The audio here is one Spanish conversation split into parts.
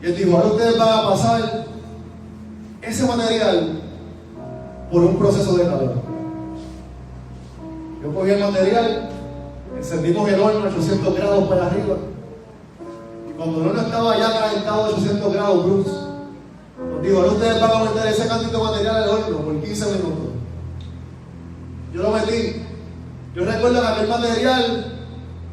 Y él dijo, ahora ustedes van a pasar ese material por un proceso de calor. Yo cogí el material, encendimos el horno a 800 grados para arriba. Y cuando el horno estaba ya calentado a 800 grados, Bruce nos dijo, ahora ustedes van a meter ese cantito de material al horno por 15 minutos. Yo lo metí. Yo recuerdo que aquel material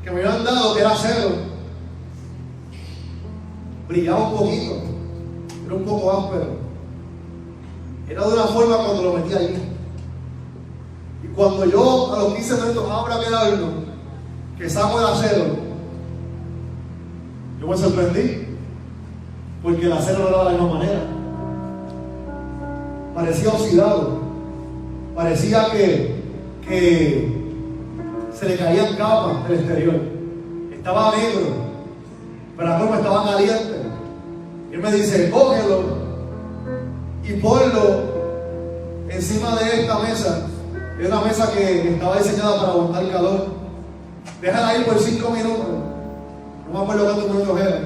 que me habían dado, que era acero, brillaba un poquito, era un poco áspero. Era de una forma cuando lo metí allí. Y cuando yo a los 15 minutos abro aquel horno, que saco el acero, yo me sorprendí, porque el acero no era de la misma manera. Parecía oxidado, parecía que se le caían capas del exterior. Estaba negro, pero la forma estaba caliente. Y él me dice, cógelo y ponlo encima de esta mesa. Es una mesa que estaba diseñada para aguantar calor. Déjala ahí por 5 minutos. No me acuerdo cuántos minutos eran.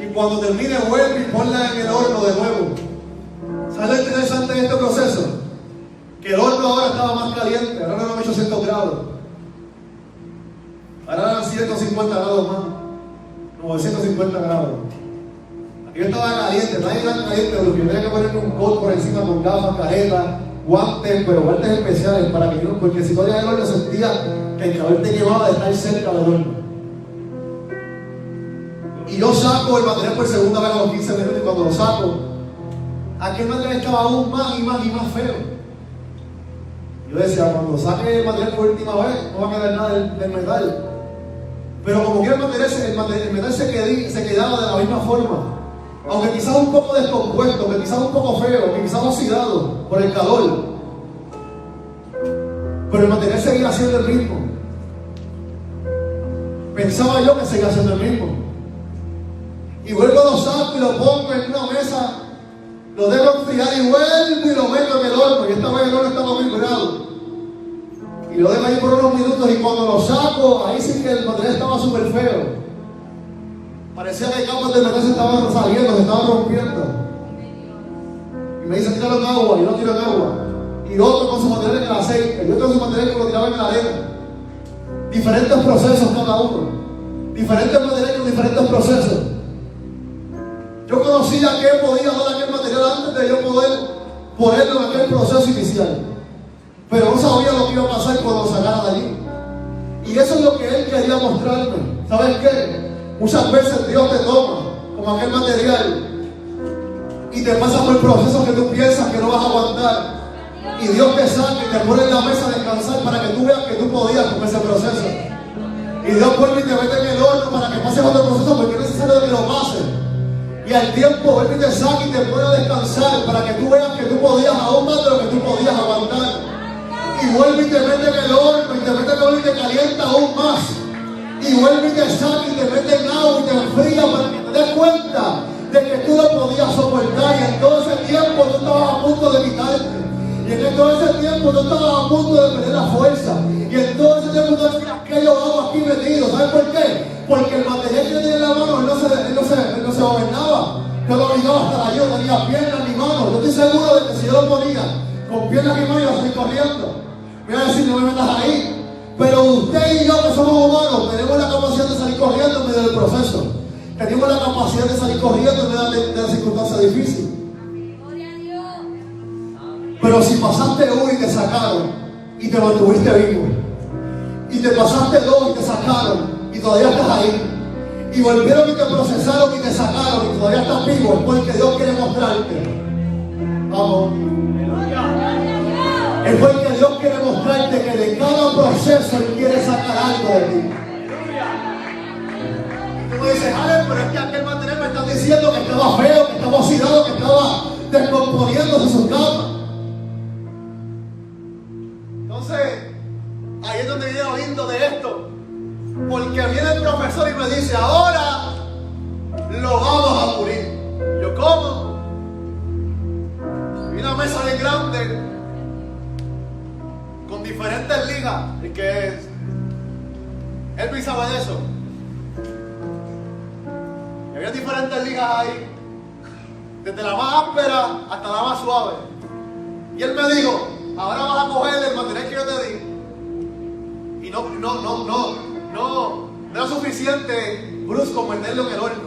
Y cuando termine, vuelve y ponla en el horno de nuevo. ¿Sabes lo interesante de este proceso? Que el horno ahora estaba más caliente. Ahora no eran 800 grados. Ahora eran 150 grados más. 950 grados. Aquí estaba caliente. Nadie era caliente. Lo que tenía que ponerle un coat por encima con gafas, caretas, guantes, pero guantes especiales para que no, porque si no había el horno sentía que el calor te llevaba de estar cerca del horno. Y yo saco el material por segunda vez a los 15 minutos y cuando lo saco, aquel material estaba aún más y más y más feo. Yo decía, cuando saque el material por última vez, no va a quedar nada del metal. Pero como que el metal se quedaba de la misma forma. Aunque quizás un poco descompuesto, que quizás un poco feo, que quizás oxidado por el calor. Pero el material seguía siendo el mismo. Pensaba yo que seguía siendo el mismo. Y vuelvo a lo saco y lo pongo en una mesa, lo dejo enfriar y vuelvo y lo meto en el horno. Y esta vez el horno estaba muy grados. Y lo dejo ahí por unos minutos y cuando lo saco, ahí sí que el material estaba súper feo. Parecía que capas de metal se estaban saliendo, se estaban rompiendo. Y me dice, tíralo en agua, y yo lo tiro en agua. Y otro con su material en el aceite, y otro con su material que lo tiraba en la arena. Diferentes procesos cada uno. Diferentes materiales con diferentes procesos. Yo conocía qué podía dar aquel material antes de yo poder ponerlo en aquel proceso inicial. Pero no sabía lo que iba a pasar cuando lo sacara de allí. Y eso es lo que él quería mostrarme. ¿Sabes qué? Muchas veces Dios te toma como aquel material y te pasa por procesos que tú piensas que no vas a aguantar. Y Dios te saca y te pone en la mesa a descansar para que tú veas que tú podías con ese proceso. Y Dios vuelve y te mete en el horno para que pases otro proceso porque es necesario que lo pases. Y al tiempo vuelve y te saca y te pone a descansar para que tú veas que tú podías aún más de lo que tú podías aguantar. Y vuelve y te mete en el horno y te mete en el horno y te calienta aún más. Y vuelve y te saca y te mete en agua y te enfría para que te des cuenta de que tú lo podías soportar. Y en todo ese tiempo tú estabas a punto de quitarte. Y en todo ese tiempo tú estabas a punto de perder la fuerza. Y en todo ese tiempo tú decías, ¿qué yo hago aquí metido? ¿Sabes por qué? Porque el material que tenía en la mano, él no se gobernaba. Yo lo obligaba hasta allí, no tenía piernas ni manos. Yo estoy seguro de que si yo lo ponía con piernas y manos, iba a salir corriendo. Me iba a decir, no me metas ahí. Pero usted y yo que somos humanos tenemos la capacidad de salir corriendo en medio del proceso. Tenemos la capacidad de salir corriendo en medio de la circunstancia difícil. Pero si pasaste uno y te sacaron y te mantuviste vivo, y te pasaste dos y te sacaron y todavía estás ahí, y volvieron y te procesaron y te sacaron y todavía estás vivo, es porque Dios quiere mostrarte. Vamos. Es porque Dios quiere mostrarte que de cada proceso Él quiere sacar algo de ti. Y tú me dices, Ale, pero es que aquel material me está diciendo que estaba feo, que estaba oxidado, que estaba descomponiéndose sus capas. Entonces, ahí es donde viene lo lindo de esto. Porque viene el profesor y me dice, ahora lo vamos a pulir. Yo, ¿cómo? Y una mesa bien grande con diferentes ligas. Y que él pensaba de eso. Y había Había diferentes lijas ahí, desde la más áspera hasta la más suave. Y él me dijo, ahora vas a coger el material que yo te di. Y no era suficiente, Bruce, con meterlo en el horno.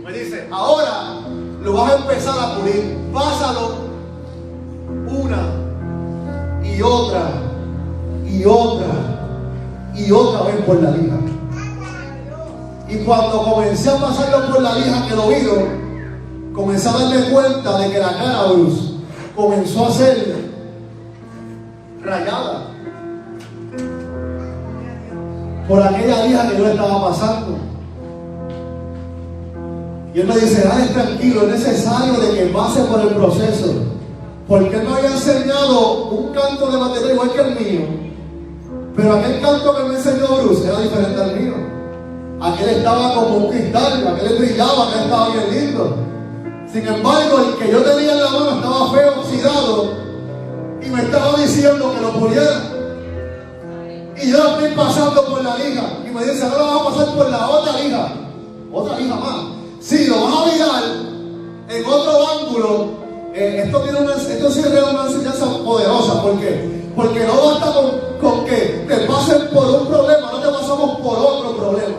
Me dice, ahora lo vas a empezar a pulir. Pásalo una y otra y otra y otra vez por la lija. Y cuando comencé a pasarlo por la lija que lo oído, comencé a darme cuenta de que la cara de Bruce comenzó a ser rayada por aquella lija que yo le estaba pasando. Y él me dice, Alex, tranquilo, es necesario de que pase por el proceso, porque él me había enseñado un canto de batería igual que el mío, pero aquel canto que me enseñó Bruce era diferente al mío. Aquel estaba como un cristal, aquel brillaba, aquel estaba bien lindo. Sin embargo, el que yo tenía en la mano estaba feo, oxidado, y me estaba diciendo que lo puliera. Y yo estoy pasando por la lija, y me dice, ahora vamos a pasar por la otra lija más. Sí, lo vas a mirar en otro ángulo. Esto sí es una enseñanza poderosa. ¿Por qué? Porque no basta con que te pasen por un problema, no te pasamos por otro problema.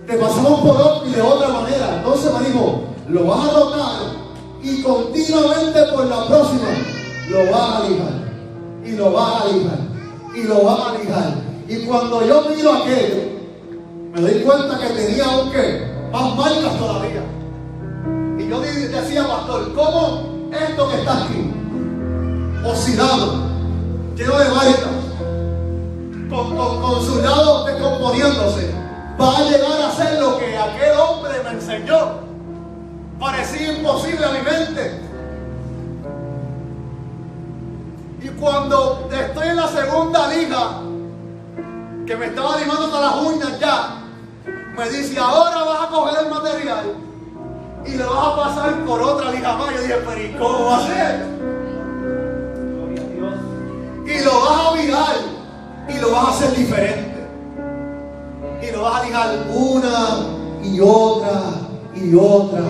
Te pasamos por otro y de otra manera. Entonces me dijo, lo vas a rotar y continuamente por la próxima lo vas a lijar. Y lo vas a lijar. Y lo vas a lijar. Y cuando yo miro aquello, me doy cuenta que tenía un qué. Más marcas todavía. Y yo decía, pastor, ¿cómo esto que está aquí, oxidado, lleno de marcas, con su lado descomponiéndose, va a llegar a ser lo que aquel hombre me enseñó? Parecía imposible a mi mente. Y cuando estoy en la segunda lija, que me estaba limando hasta las uñas ya, me dice, ahora vas a coger el material y lo vas a pasar por otra lija más. Yo dije, pero ¿y cómo va a ser? Gloria a Dios. Y lo vas a virar y lo vas a hacer diferente. Y lo vas a lijar una y otra y otra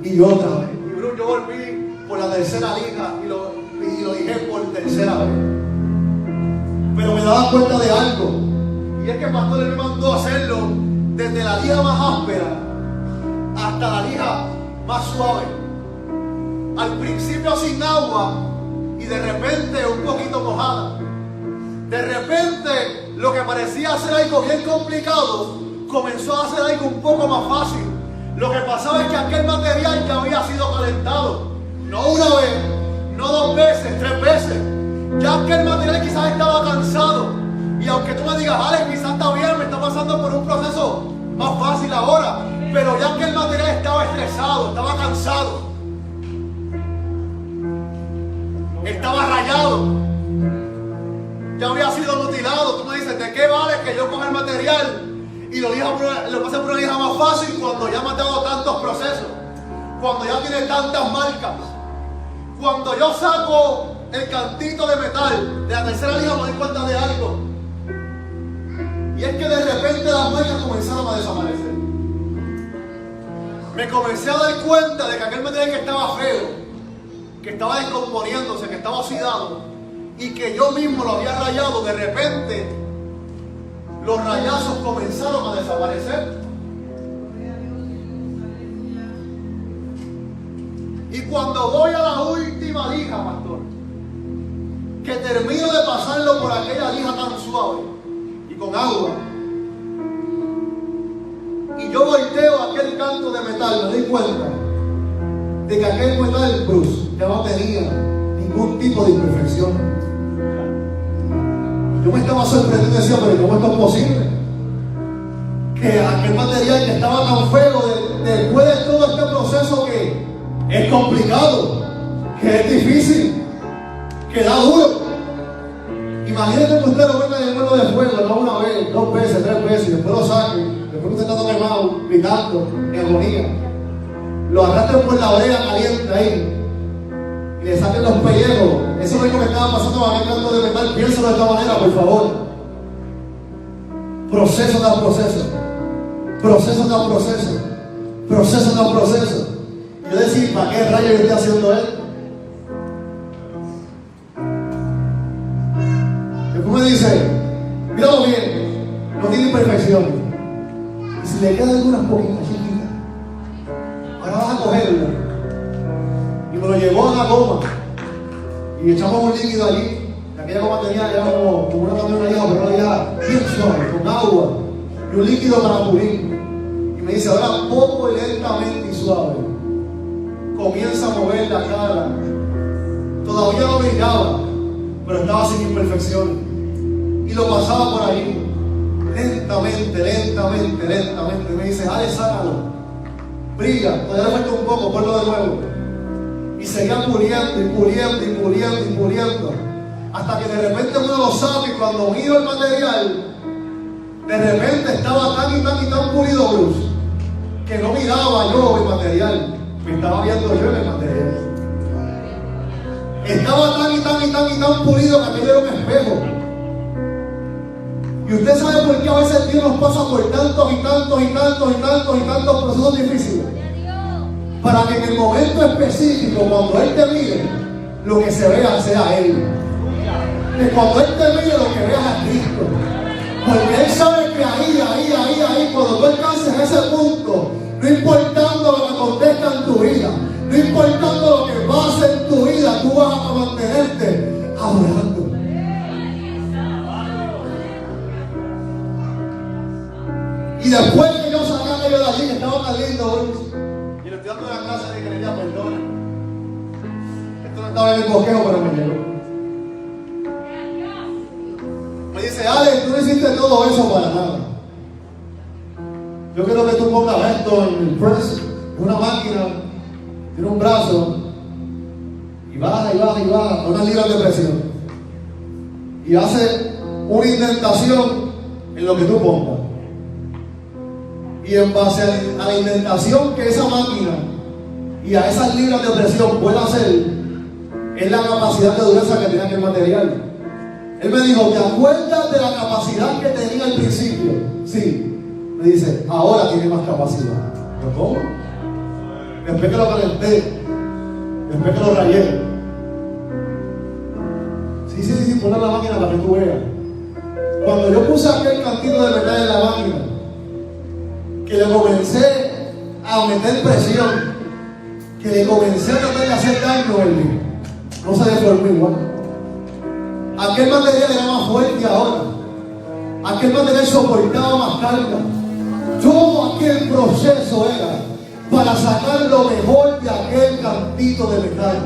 y otra vez. Y Bruce, yo volví por la tercera lija y lo dije por tercera vez. Pero me daba cuenta de algo. Y es que el pastor me mandó a hacerlo desde la lija más áspera hasta la lija más suave. Al principio sin agua y de repente un poquito mojada. De repente lo que parecía ser algo bien complicado comenzó a ser algo un poco más fácil. Lo que pasaba es que aquel material ya había sido calentado. No una vez, no 2 veces, 3 veces. Ya aquel material quizás estaba cansado. Y aunque tú me digas, Alex, quizás está bien, me está pasando por un proceso más fácil ahora, pero ya que el material estaba estresado, estaba cansado, estaba rayado, ya había sido mutilado. Tú me dices, ¿de qué vale que yo coja el material y lo pase por una lija más fácil cuando ya me ha dado tantos procesos, cuando ya tiene tantas marcas? Cuando yo saco el cantito de metal de la tercera lija, me doy cuenta de algo. Y es que de repente las marcas comenzaron a desaparecer. Me comencé a dar cuenta de que aquel material que estaba feo, que estaba descomponiéndose, que estaba oxidado, y que yo mismo lo había rayado, de repente los rayazos comenzaron a desaparecer. Y cuando voy a la última lija, pastor, que termino de pasarlo por aquella lija tan suave y con agua, y yo volteo aquel canto de metal, me doy cuenta de que aquel metal, Bruce, ya no tenía ningún tipo de imperfección. Yo me estaba sorprendiendo y decía, pero ¿cómo esto es posible? Que aquel material que estaba tan feo, después de todo este proceso que es complicado, que es difícil, que da duro. Imagínate que usted lo meta en el horno de fuego, no una vez, 2 veces, 3 veces, y después lo saque, después usted está todo quemado, gritando, en agonía. Lo arrastren por la oreja caliente ahí y le saquen los pellejos. Eso es lo que estaba pasando con aquel canto de metal. Piénsalo de esta manera, por favor. Proceso tras proceso, proceso tras proceso. proceso tras proceso. Yo decía, ¿para qué rayos yo estoy haciendo esto? Después me dice, míralo bien, no tiene imperfecciones. Y si le quedan algunas poquitas chiquitas, ahora vas a cogerlo. Y me lo llevó a la goma. Y echamos un líquido allí. Aquella goma tenía, era como una bandera de pero era ya bien suave, con agua. Y un líquido para pulir. Y me dice, ahora poco y lentamente y suave. Comienza a mover la cara. Todavía no brillaba, pero estaba sin imperfecciones. Y lo pasaba por ahí. Lentamente, lentamente, lentamente. Me dice, Ale, sácalo. Brilla, todavía le falta un poco, ponlo de nuevo. Y seguía puliendo y puliendo y puliendo y puliendo. Hasta que de repente uno lo sabe y cuando miro el material, de repente estaba tan y tan y tan pulido, Bruce, que no miraba yo el material, me estaba viendo yo en el material. Estaba tan y tan y tan y tan pulido que aquello era un espejo. Y usted sabe por qué a veces Dios nos pasa por tantos y tantos y tantos y tantos y tantos procesos difíciles. Para que en el momento específico, cuando Él te mire, lo que se vea sea Él. Que cuando Él te mire, lo que veas a Cristo. Porque Él sabe que ahí, cuando tú alcances ese punto, no importando lo que acontezca en tu vida, no importando lo que pase en tu vida, tú vas a mantenerte adorando. Y después que yo saqué aquello de allí, que estaba tan lindo, y le estoy dando una clase de que le diga perdón. Esto no estaba en el bosquejo, pero me llegó. Me dice, Alex, tú no hiciste todo eso para nada. Yo quiero que tú pongas esto en el press, en una máquina, tiene un brazo, y baja y baja y baja, a unas libras de presión. Y hace una indentación en lo que tú pongas. Y en base a la indentación que esa máquina y a esas libras de presión puede hacer, es la capacidad de dureza que tiene aquel material. Él me dijo, ¿te acuerdas de la capacidad que tenía al principio? Sí. Me dice, ahora tiene más capacidad. ¿Pero cómo? Después que lo calenté, después que lo rayé. Sí, ponle la máquina para que tú veas. Cuando yo puse aquel cantito de metal en la máquina, que le comencé a meter presión, que le comencé a tratar de hacer daño, no se deformó igual. Aquel material era más fuerte ahora. Aquel material soportaba más carga. Todo aquel proceso era para sacar lo mejor de aquel cantito de metal.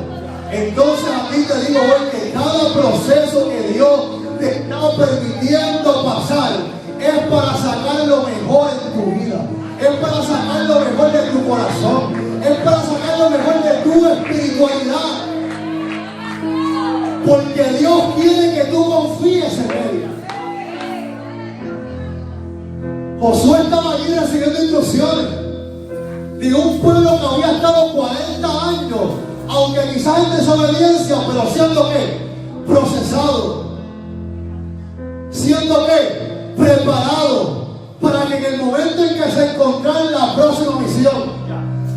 Entonces a ti te digo hoy que cada proceso que Dios te está permitiendo pasar es para sacar lo mejor en tu vida. Es para sacar lo mejor de tu corazón. Es para sacar lo mejor de tu espiritualidad. Porque Dios quiere que tú confíes en Él. Josué estaba allí recibiendo instrucciones de un pueblo que había estado 40 años, aunque quizás en desobediencia, pero siendo que procesado, siendo que preparado para que en el momento en que se encontrara en la próxima misión,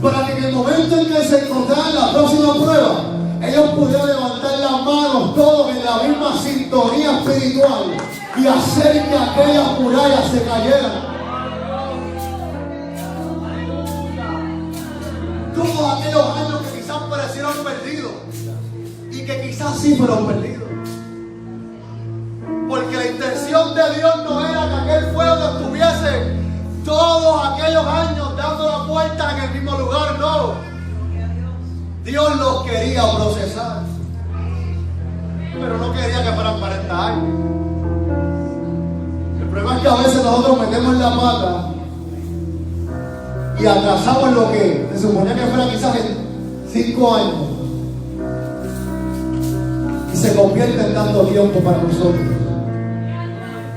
para que en el momento en que se encontrara en la próxima prueba, ellos pudieran levantar las manos todos en la misma sintonía espiritual y hacer que aquellas murallas se cayeran. Todos aquellos años que quizás parecieron perdidos y que quizás sí fueron perdidos. Porque la intención de Dios no era que aquel pueblo estuviese todos aquellos años dando la vuelta en el mismo lugar, no. Dios los quería procesar, pero no quería que fueran 40 años. El problema es que a veces nosotros metemos la pata y atrasamos lo que se suponía que fuera quizás en 5 años y se convierte en tanto tiempo para nosotros.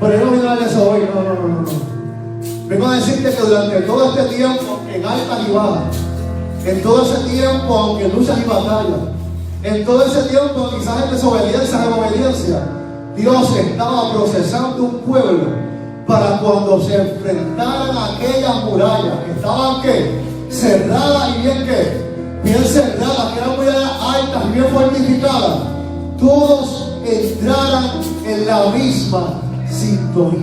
Pero yo no vengo a hablar de eso hoy, no. Vengo a decirte que durante todo este tiempo, en altas y bajas, en todo ese tiempo, aunque luchas y batallas, en todo ese tiempo, quizás en desobediencia, en obediencia, Dios estaba procesando un pueblo para cuando se enfrentaran a aquellas murallas que estaban ¿qué? cerrada y bien que, bien cerrada, que eran muy altas y bien fortificadas, todos entraran en la misma sintonía.